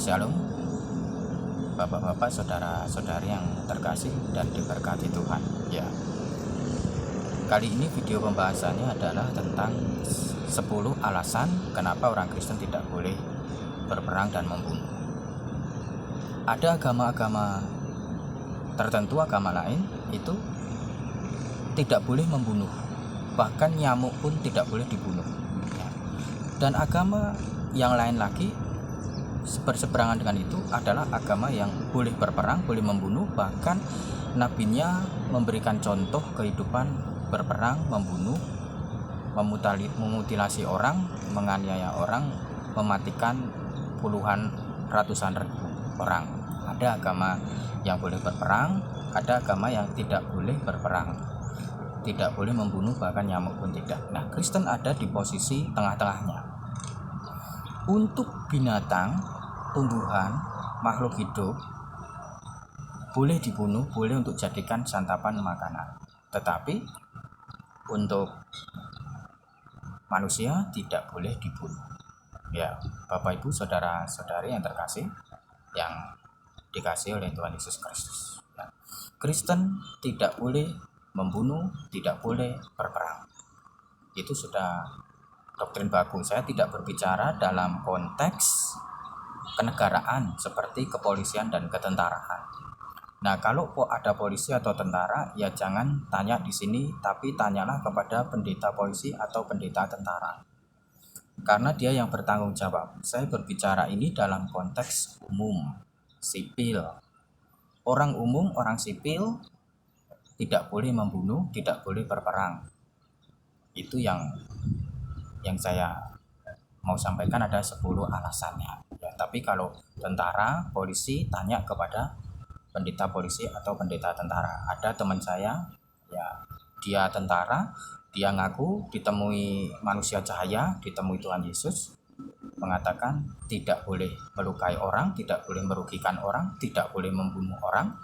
Shalom, bapak-bapak, saudara-saudari yang terkasih dan diberkati Tuhan. Ya, kali ini video pembahasannya adalah tentang 10 alasan kenapa orang Kristen tidak boleh berperang dan membunuh. Ada agama-agama tertentu, agama lain itu tidak boleh membunuh, bahkan nyamuk pun tidak boleh dibunuh. Dan agama yang lain lagi berseberangan dengan itu adalah agama yang boleh berperang, boleh membunuh, bahkan nabinya memberikan contoh kehidupan berperang, membunuh, memutilasi orang, menganiaya orang, mematikan puluhan, ratusan ribu orang. Ada agama yang boleh berperang, ada agama yang tidak boleh berperang, tidak boleh membunuh, bahkan nyamuk pun tidak. Nah, Kristen ada di posisi tengah-tengahnya. Untuk binatang, tumbuhan, makhluk hidup boleh dibunuh, boleh untuk jadikan santapan makanan. Tetapi untuk manusia tidak boleh dibunuh. Ya, Bapak Ibu, saudara-saudari yang terkasih, yang dikasih oleh Tuhan Yesus Kristus. Ya. Kristen tidak boleh membunuh, tidak boleh berperang. Itu sudah doktrin baku. Saya tidak berbicara dalam konteks kenegaraan seperti kepolisian dan ketentaraan. Nah, kalau ada polisi atau tentara, ya jangan tanya di sini, tapi tanyalah kepada pendeta polisi atau pendeta tentara, karena dia yang bertanggung jawab. Saya berbicara ini dalam konteks umum, sipil. Orang umum, orang sipil tidak boleh membunuh, tidak boleh berperang. Itu yang saya mau sampaikan, ada 10 alasannya. Ya, tapi kalau tentara, polisi, tanya kepada pendeta polisi atau pendeta tentara. Ada teman saya, ya, dia tentara, dia ngaku ditemui manusia cahaya, ditemui Tuhan Yesus, mengatakan tidak boleh melukai orang, tidak boleh merugikan orang, tidak boleh membunuh orang.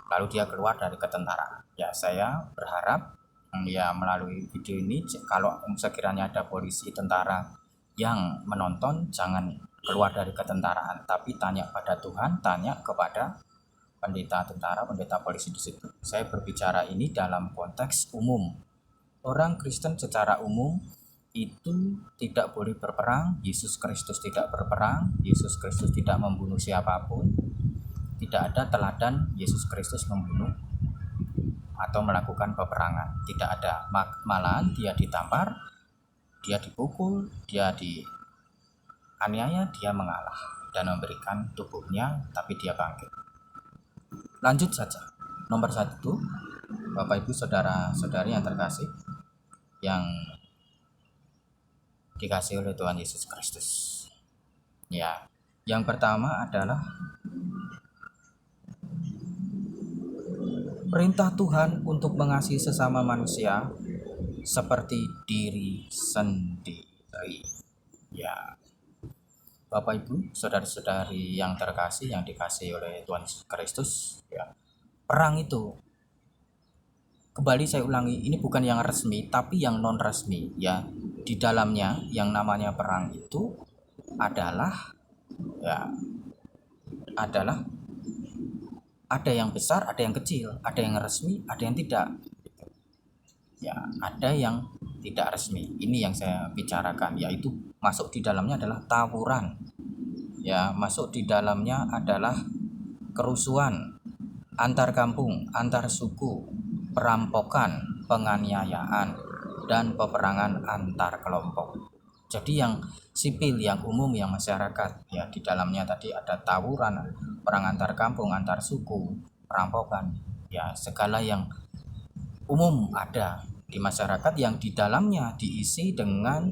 Lalu dia keluar dari ketentaraan. Ya, saya berharap ya melalui video ini, kalau sekiranya ada polisi, tentara yang menonton, jangan keluar dari ketentaraan, tapi tanya pada Tuhan, tanya kepada pendeta tentara, pendeta polisi di situ. Saya berbicara ini dalam konteks umum. Orang Kristen secara umum itu tidak boleh berperang. Yesus Kristus tidak berperang, Yesus Kristus tidak membunuh siapapun. Tidak ada teladan Yesus Kristus membunuh atau melakukan peperangan, tidak ada. Malahan dia ditampar, dia dipukul, dia dianiaya, dia mengalah dan memberikan tubuhnya, tapi dia bangkit. Lanjut saja. Nomor 1, Bapak Ibu, saudara-saudari yang terkasih, yang dikasih oleh Tuhan Yesus Kristus. Ya, yang pertama adalah perintah Tuhan untuk mengasihi sesama manusia seperti diri sendiri. Ya, Bapak Ibu, saudara-saudari yang terkasih, yang dikasih oleh Tuhan Yesus Kristus, ya, perang itu, kembali saya ulangi, ini bukan yang resmi tapi yang non resmi. Ya, di dalamnya yang namanya perang itu adalah ada yang besar, ada yang kecil, ada yang resmi, ada yang tidak. Ya, ada yang tidak resmi. Ini yang saya bicarakan, yaitu masuk di dalamnya adalah tawuran. Ya, masuk di dalamnya adalah kerusuhan antar kampung, antar suku, perampokan, penganiayaan, dan peperangan antar kelompok. Jadi yang sipil, yang umum, yang masyarakat, ya di dalamnya tadi ada tawuran, perang antar kampung, antar suku, perampokan, ya segala yang umum ada di masyarakat, yang di dalamnya diisi dengan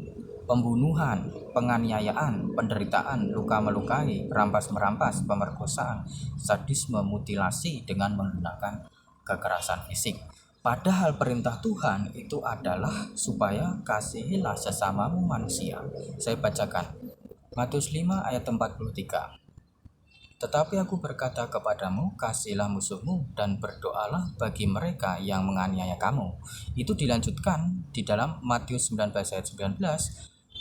pembunuhan, penganiayaan, penderitaan, luka melukai, rampas merampas, pemerkosaan, sadisme, mutilasi dengan menggunakan kekerasan fisik. Padahal perintah Tuhan itu adalah supaya kasihilah sesamamu manusia. Saya bacakan Matius 5 ayat 43. Tetapi aku berkata kepadamu, kasihilah musuhmu dan berdoalah bagi mereka yang menganiaya kamu. Itu dilanjutkan di dalam Matius 19 ayat 19.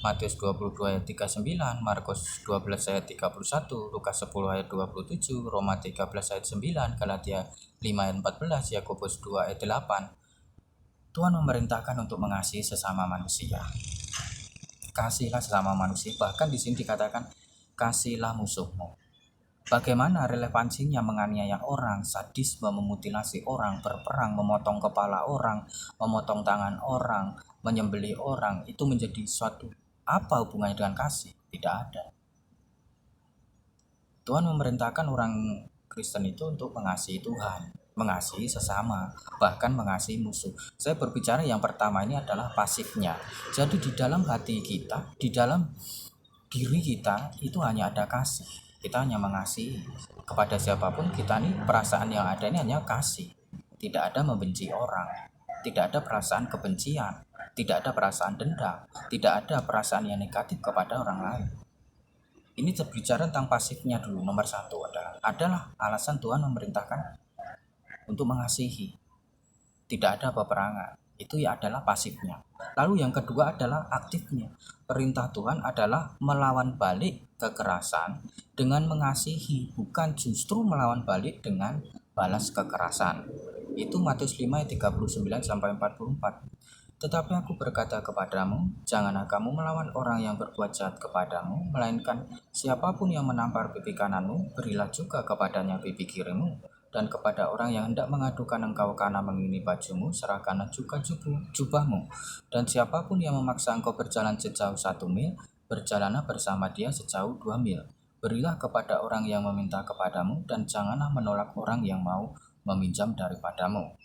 Matius 22 ayat 39, Markus 12 ayat 31, Lukas 10 ayat 27, Roma 13 ayat 9, Galatia 5 ayat 14, Yakobus 2 ayat 8. Tuhan memerintahkan untuk mengasihi sesama manusia. Kasihlah sesama manusia, bahkan di sini dikatakan kasihlah musuhmu. Bagaimana relevansinya menganiaya orang, sadisme, memutilasi orang, berperang, memotong kepala orang, memotong tangan orang, menyembelih orang, itu menjadi suatu apa hubungannya dengan kasih? Tidak ada. Tuhan memerintahkan orang Kristen itu untuk mengasihi Tuhan, mengasihi sesama, bahkan mengasihi musuh. Saya berbicara yang pertama ini adalah pasifnya. Jadi di dalam hati kita, di dalam diri kita itu hanya ada kasih. Kita hanya mengasihi kepada siapapun. Kita nih perasaan yang ada ini hanya kasih. Tidak ada membenci orang, tidak ada perasaan kebencian, tidak ada perasaan dendam, tidak ada perasaan yang negatif kepada orang lain. Ini berbicara tentang pasifnya dulu. Nomor satu adalah alasan Tuhan memerintahkan untuk mengasihi. Tidak ada peperangan. Itu ya adalah pasifnya. Lalu yang kedua adalah aktifnya. Perintah Tuhan adalah melawan balik kekerasan dengan mengasihi, bukan justru melawan balik dengan balas kekerasan. Itu Matius 5 ayat 39 sampai 44. Tetapi aku berkata kepadamu, janganlah kamu melawan orang yang berbuat jahat kepadamu, melainkan siapapun yang menampar pipi kananmu, berilah juga kepadanya pipi kirimu. Dan kepada orang yang hendak mengadukan engkau karena mengingini bajumu, serahkanlah juga jubahmu. Dan siapapun yang memaksa engkau berjalan sejauh 1 mil, berjalanlah bersama dia sejauh 2 mil. Berilah kepada orang yang meminta kepadamu, dan janganlah menolak orang yang mau meminjam daripadamu.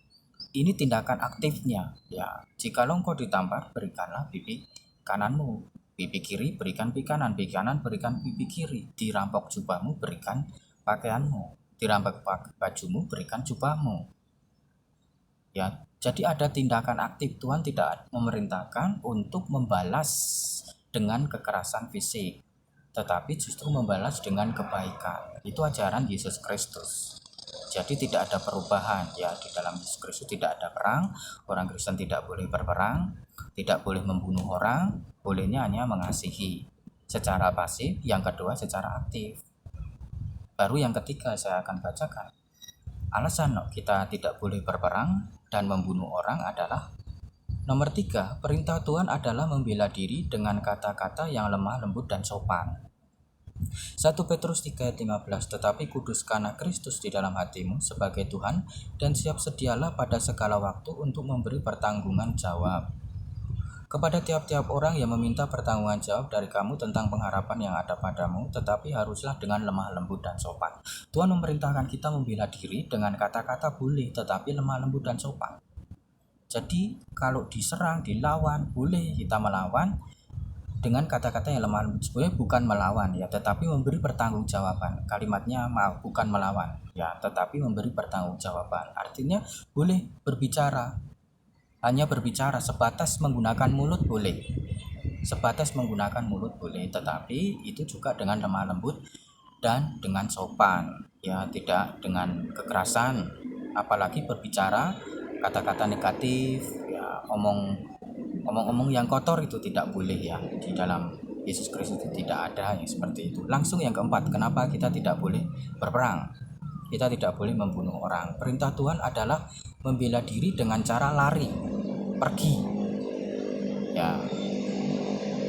Ini tindakan aktifnya. Ya, jika engkau ditampar, berikanlah pipi kananmu. Pipi kiri berikan pipi kanan berikan pipi kiri. Dirampok jubahmu, berikan pakaianmu. Dirampok bajumu, berikan jubahmu. Ya, jadi ada tindakan aktif. Tuhan tidak memerintahkan untuk membalas dengan kekerasan fisik, tetapi justru membalas dengan kebaikan. Itu ajaran Yesus Kristus. Jadi tidak ada perubahan. Ya, di dalam Yesus Kristus tidak ada perang. Orang Kristen tidak boleh berperang, tidak boleh membunuh orang, bolehnya hanya mengasihi secara pasif. Yang kedua secara aktif. Baru yang ketiga saya akan bacakan. Alasan kita tidak boleh berperang dan membunuh orang adalah nomor 3, perintah Tuhan adalah membela diri dengan kata-kata yang lemah lembut dan sopan. 1 Petrus 3 ayat 15, tetapi kuduskanlah Kristus di dalam hatimu sebagai Tuhan dan siap sedialah pada segala waktu untuk memberi pertanggungan jawab kepada tiap-tiap orang yang meminta pertanggungan jawab dari kamu tentang pengharapan yang ada padamu, tetapi haruslah dengan lemah lembut dan sopan. Tuhan memerintahkan kita membela diri dengan kata-kata boleh, tetapi lemah lembut dan sopan. Jadi kalau diserang, dilawan, boleh kita melawan dengan kata-kata yang lemah lembut. Sebenarnya bukan melawan ya, tetapi memberi pertanggungjawaban. Kalimatnya bukan melawan ya, tetapi memberi pertanggungjawaban. Artinya boleh berbicara, hanya berbicara sebatas menggunakan mulut boleh. Sebatas menggunakan mulut boleh, tetapi itu juga dengan lemah lembut dan dengan sopan ya, tidak dengan kekerasan. Apalagi berbicara kata-kata negatif ya, omong-omong yang kotor itu tidak boleh ya. Di dalam Yesus Kristus itu tidak ada yang seperti itu. Langsung yang keempat, kenapa kita tidak boleh berperang? Kita tidak boleh membunuh orang. Perintah Tuhan adalah membela diri dengan cara lari, pergi. Ya.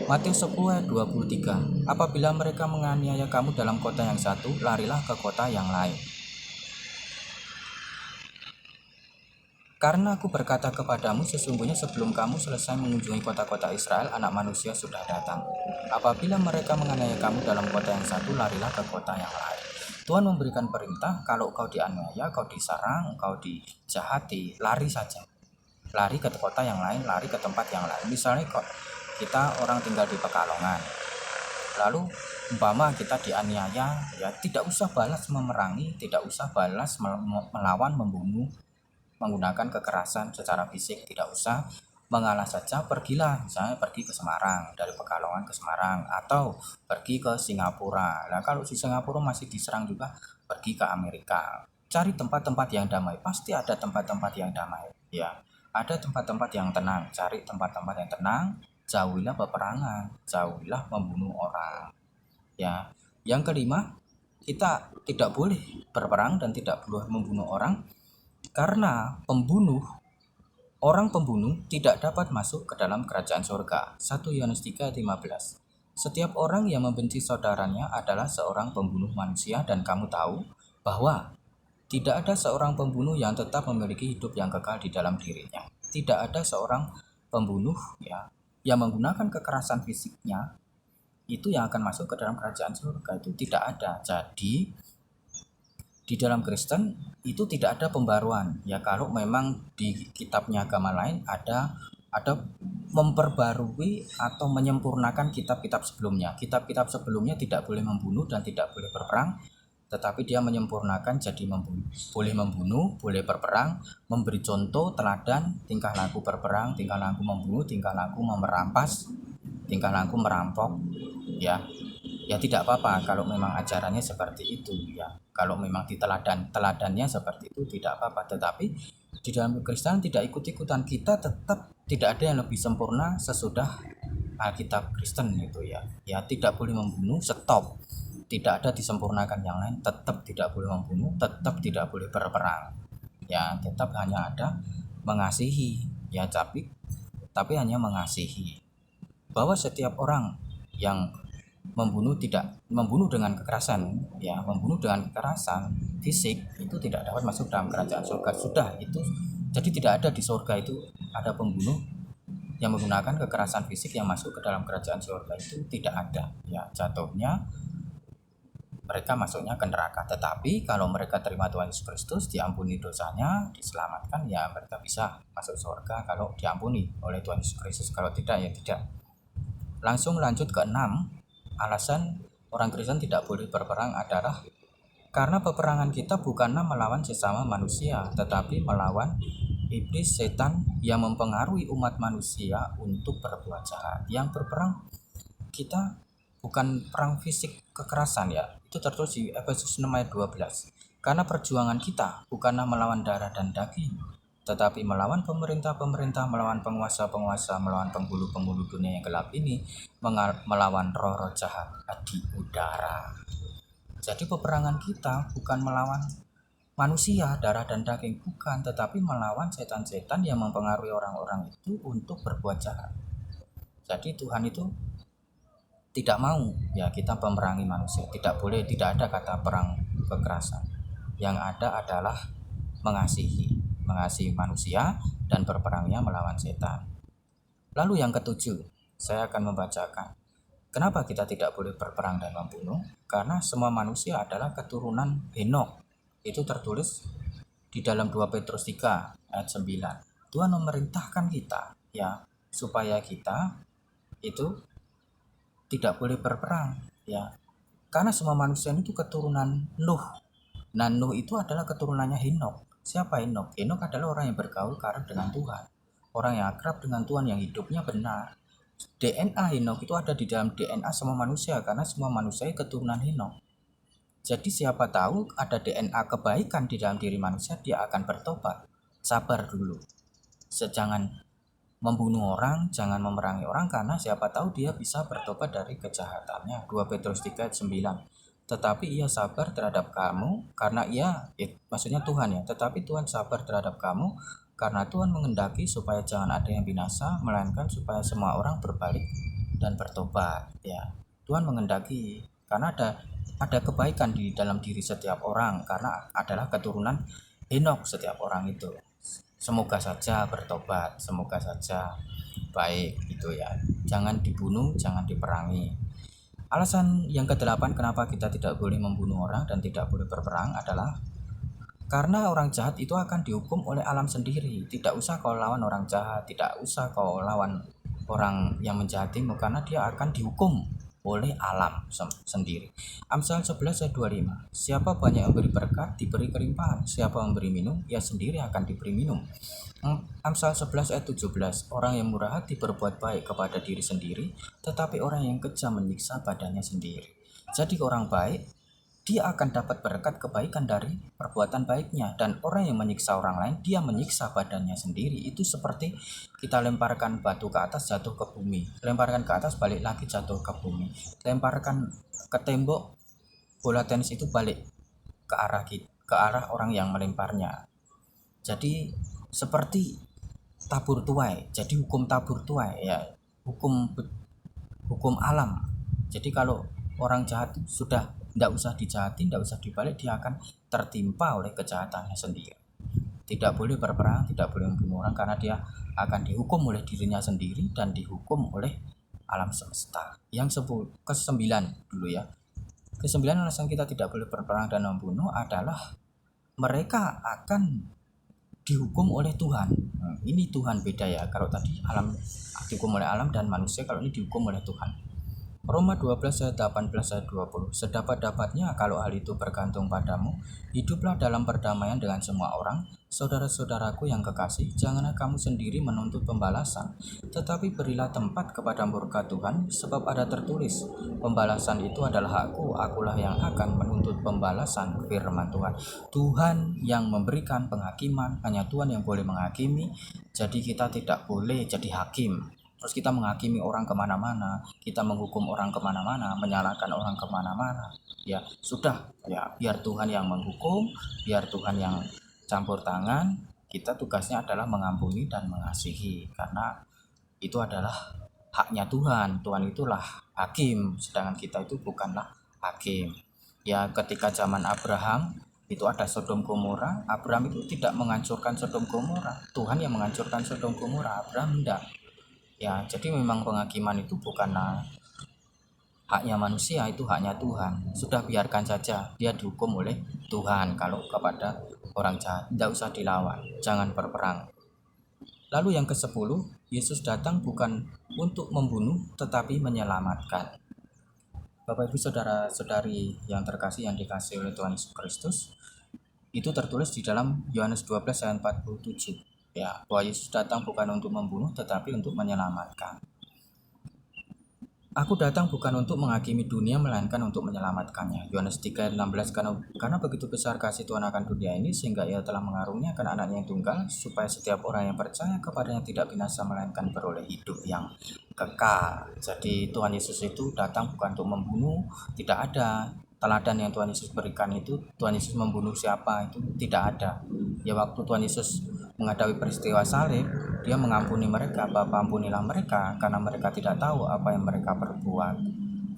Matius 10 ayat 23. Apabila mereka menganiaya kamu dalam kota yang satu, larilah ke kota yang lain. Karena aku berkata kepadamu, sesungguhnya sebelum kamu selesai mengunjungi kota-kota Israel, Anak Manusia sudah datang. Apabila mereka menganiaya kamu dalam kota yang satu, larilah ke kota yang lain. Tuhan memberikan perintah, kalau kau dianiaya, kau diserang, kau dijahati, lari saja. Lari ke kota yang lain, lari ke tempat yang lain. Misalnya kok kita orang tinggal di Pekalongan, lalu umpama kita dianiaya, ya tidak usah balas memerangi, tidak usah balas melawan, membunuh, menggunakan kekerasan secara fisik, tidak usah, mengalah saja, pergilah, misalnya pergi ke Semarang, dari Pekalongan ke Semarang, atau pergi ke Singapura. Nah kalau di Singapura masih diserang juga, pergi ke Amerika. Cari tempat-tempat yang damai, pasti ada tempat-tempat yang damai ya, ada tempat-tempat yang tenang. Cari tempat-tempat yang tenang, jauhilah peperangan, jauhilah membunuh orang. Ya, yang kelima, kita tidak boleh berperang dan tidak boleh membunuh orang karena orang pembunuh tidak dapat masuk ke dalam kerajaan surga. 1 Yohanes 3 ayat 15. Setiap orang yang membenci saudaranya adalah seorang pembunuh manusia dan kamu tahu bahwa tidak ada seorang pembunuh yang tetap memiliki hidup yang kekal di dalam dirinya. Tidak ada seorang pembunuh ya yang menggunakan kekerasan fisiknya itu yang akan masuk ke dalam kerajaan surga, itu tidak ada. Jadi di dalam Kristen itu tidak ada pembaruan ya. Kalau memang di kitabnya agama lain ada memperbarui atau menyempurnakan kitab-kitab sebelumnya. Kitab-kitab sebelumnya tidak boleh membunuh dan tidak boleh berperang, tetapi dia menyempurnakan jadi boleh membunuh, boleh berperang, memberi contoh teladan tingkah laku berperang, tingkah laku membunuh, tingkah laku merampas, tingkah laku merampok ya. Ya tidak apa-apa kalau memang ajarannya seperti itu ya. Kalau memang teladannya seperti itu tidak apa-apa. Tetapi di dalam Kristen tidak ikut-ikutan, kita tetap tidak ada yang lebih sempurna sesudah Alkitab Kristen itu ya. Ya tidak boleh membunuh, stop. Tidak ada disempurnakan yang lain, tetap tidak boleh membunuh, tetap tidak boleh berperang. Ya, tetap hanya ada mengasihi ya, tapi hanya mengasihi. Bahwa setiap orang yang membunuh dengan kekerasan ya, membunuh dengan kekerasan fisik itu tidak dapat masuk dalam kerajaan surga. Sudah itu, jadi tidak ada di surga itu ada pembunuh yang menggunakan kekerasan fisik yang masuk ke dalam kerajaan surga, itu tidak ada ya. Jatuhnya mereka masuknya ke neraka. Tetapi kalau mereka terima Tuhan Yesus Kristus, diampuni dosanya, diselamatkan, ya mereka bisa masuk surga kalau diampuni oleh Tuhan Yesus Kristus. Kalau tidak ya tidak. Langsung lanjut ke 6. Alasan orang Kristen tidak boleh berperang adalah karena peperangan kita bukanlah melawan sesama manusia, tetapi melawan iblis, setan yang mempengaruhi umat manusia untuk berbuat jahat. Yang berperang kita bukan perang fisik kekerasan ya. Itu tertulis di Efesus 6 ayat 12. Karena perjuangan kita bukanlah melawan darah dan daging, tetapi melawan pemerintah-pemerintah, melawan penguasa-penguasa, melawan penghulu-penghulu dunia yang gelap ini, melawan roh-roh jahat di udara. Jadi peperangan kita bukan melawan manusia, darah dan daging, bukan, tetapi melawan setan-setan yang mempengaruhi orang-orang itu untuk berbuat jahat. Jadi Tuhan itu tidak mau ya kita memerangi manusia. Tidak boleh, tidak ada kata perang kekerasan. Yang ada adalah mengasihi manusia dan berperangnya melawan setan. Lalu yang ketujuh, saya akan membacakan. Kenapa kita tidak boleh berperang dan membunuh? Karena semua manusia adalah keturunan Henokh. Itu tertulis di dalam 2 Petrus 3 ayat 9. Tuhan memerintahkan kita ya supaya kita itu tidak boleh berperang ya. Karena semua manusia itu keturunan Nuh. Nah, Nuh itu adalah keturunannya Henokh. Siapa Henokh? Henokh adalah orang yang bergaul karib dengan Tuhan. Orang yang akrab dengan Tuhan, yang hidupnya benar. DNA Henokh itu ada di dalam DNA semua manusia, karena semua manusia keturunan Henokh. Jadi siapa tahu ada DNA kebaikan di dalam diri manusia, dia akan bertobat. Sabar dulu. Jangan membunuh orang, jangan memerangi orang, karena siapa tahu dia bisa bertobat dari kejahatannya. 2 Petrus 3 ayat 9. Tetapi ia sabar terhadap kamu karena maksudnya Tuhan ya. Tetapi Tuhan sabar terhadap kamu karena Tuhan menghendaki supaya jangan ada yang binasa, melainkan supaya semua orang berbalik dan bertobat ya. Tuhan menghendaki karena ada kebaikan di dalam diri setiap orang, karena adalah keturunan Henokh setiap orang itu. Semoga saja bertobat, semoga saja baik itu ya. Jangan dibunuh, jangan diperangi. Alasan yang ke-8 kenapa kita tidak boleh membunuh orang dan tidak boleh berperang adalah karena orang jahat itu akan dihukum oleh alam sendiri. Tidak usah kau lawan orang jahat, tidak usah kau lawan orang yang menjahatimu, karena dia akan dihukum oleh alam sendiri. Amsal 11 ayat 25. Siapa banyak memberi berkat, diberi kelimpahan. Siapa memberi minum, ia sendiri akan diberi minum. Amsal 11 ayat 17. Orang yang murah hati berbuat baik kepada diri sendiri, tetapi orang yang kejam menyiksa badannya sendiri. Jadi orang baik dia akan dapat berkat kebaikan dari perbuatan baiknya. Dan orang yang menyiksa orang lain, dia menyiksa badannya sendiri. Itu seperti kita lemparkan batu ke atas, jatuh ke bumi, lemparkan ke atas, balik lagi jatuh ke bumi, lemparkan ke tembok, bola tenis itu balik ke arah orang yang melemparnya. Jadi seperti tabur tuai. Jadi hukum tabur tuai ya, hukum alam. Jadi kalau orang jahat sudah tidak usah dijahati, tidak usah dibalik, dia akan tertimpa oleh kejahatannya sendiri. Tidak boleh berperang, tidak boleh membunuh orang, karena dia akan dihukum oleh dirinya sendiri dan dihukum oleh alam semesta. Yang kesembilan dulu ya. Kesembilan alasan kita tidak boleh berperang dan membunuh adalah mereka akan dihukum oleh Tuhan. Ini Tuhan beda ya. Kalau tadi alam dihukum oleh alam dan manusia, kalau ini dihukum oleh Tuhan. Roma 12 ayat 18 ayat 20. Sedapat-dapatnya kalau hal itu bergantung padamu, hiduplah dalam perdamaian dengan semua orang. Saudara-saudaraku yang kekasih, janganlah kamu sendiri menuntut pembalasan, tetapi berilah tempat kepada murka Tuhan, sebab ada tertulis, pembalasan itu adalah hakku, akulah yang akan menuntut pembalasan, firman Tuhan. Tuhan yang memberikan penghakiman, hanya Tuhan yang boleh menghakimi, jadi kita tidak boleh jadi hakim. Terus kita menghakimi orang kemana-mana, kita menghukum orang kemana-mana, menyalahkan orang kemana-mana. Ya sudah, ya biar Tuhan yang menghukum, biar Tuhan yang campur tangan. Kita tugasnya adalah mengampuni dan mengasihi, karena itu adalah haknya Tuhan. Tuhan itulah hakim, sedangkan kita itu bukanlah hakim. Ya ketika zaman Abraham itu ada Sodom Gomora, Abraham itu tidak menghancurkan Sodom Gomora, Tuhan yang menghancurkan Sodom Gomora, Abraham tidak. Ya, jadi memang penghakiman itu bukanlah haknya manusia, itu haknya Tuhan. Sudah biarkan saja dia dihukum oleh Tuhan. Kalau kepada orang jahat, tidak usah dilawan, jangan berperang. Lalu yang ke-10, Yesus datang bukan untuk membunuh tetapi menyelamatkan. Bapak Ibu saudara-saudari yang terkasih, yang dikasihi oleh Tuhan Yesus Kristus, itu tertulis di dalam Yohanes 12 ayat 47. Ya, bahwa Yesus datang bukan untuk membunuh tetapi untuk menyelamatkan. Aku datang bukan untuk menghakimi dunia melainkan untuk menyelamatkannya. Yohanes 3 ayat 16. Karena begitu besar kasih Tuhan akan dunia ini sehingga ia telah mengaruniakan anaknya yang tunggal, supaya setiap orang yang percaya kepadanya tidak binasa melainkan beroleh hidup yang kekal. Jadi Tuhan Yesus itu datang bukan untuk membunuh, tidak ada teladan yang Tuhan Yesus berikan itu Tuhan Yesus membunuh siapa, itu tidak ada. Ya waktu Tuhan Yesus menghadapi peristiwa salib, dia mengampuni mereka, Bapa ampunilah mereka karena mereka tidak tahu apa yang mereka perbuat.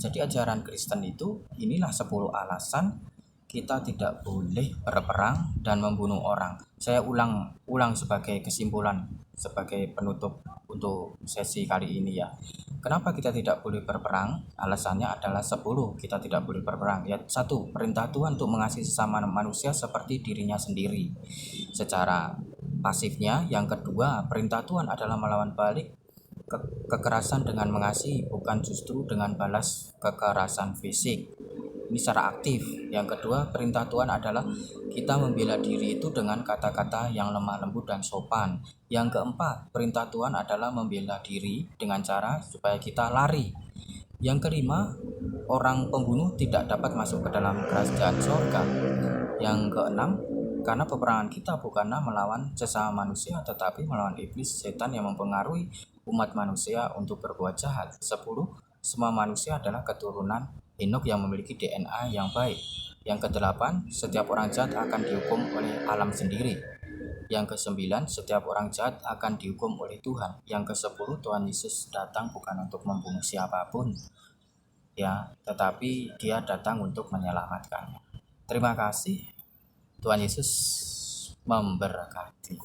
Jadi ajaran Kristen itu, inilah 10 alasan kita tidak boleh berperang dan membunuh orang. Saya ulang sebagai kesimpulan, sebagai penutup untuk sesi kali ini ya. Kenapa kita tidak boleh berperang? Alasannya adalah 10 kita tidak boleh berperang. Ya, 1, perintah Tuhan untuk mengasihi sesama manusia seperti dirinya sendiri secara pasifnya. Yang kedua, perintah Tuhan adalah melawan balik kekerasan dengan mengasihi, bukan justru dengan balas kekerasan fisik. Ini secara aktif. Yang kedua, perintah Tuhan adalah kita membela diri itu dengan kata-kata yang lemah lembut dan sopan. Yang keempat, perintah Tuhan adalah membela diri dengan cara supaya kita lari. Yang kelima, orang pembunuh tidak dapat masuk ke dalam kerajaan surga. Yang keenam, karena peperangan kita bukanlah melawan sesama manusia tetapi melawan iblis, setan yang mempengaruhi umat manusia untuk berbuat jahat. 10, semua manusia adalah keturunan Henokh yang memiliki DNA yang baik. Yang ke-8, setiap orang jahat akan dihukum oleh alam sendiri. Yang ke-9, setiap orang jahat akan dihukum oleh Tuhan. Yang ke-10, Tuhan Yesus datang bukan untuk membunuh siapapun, ya, tetapi dia datang untuk menyelamatkannya. Terima kasih. Tuhan Yesus memberkati.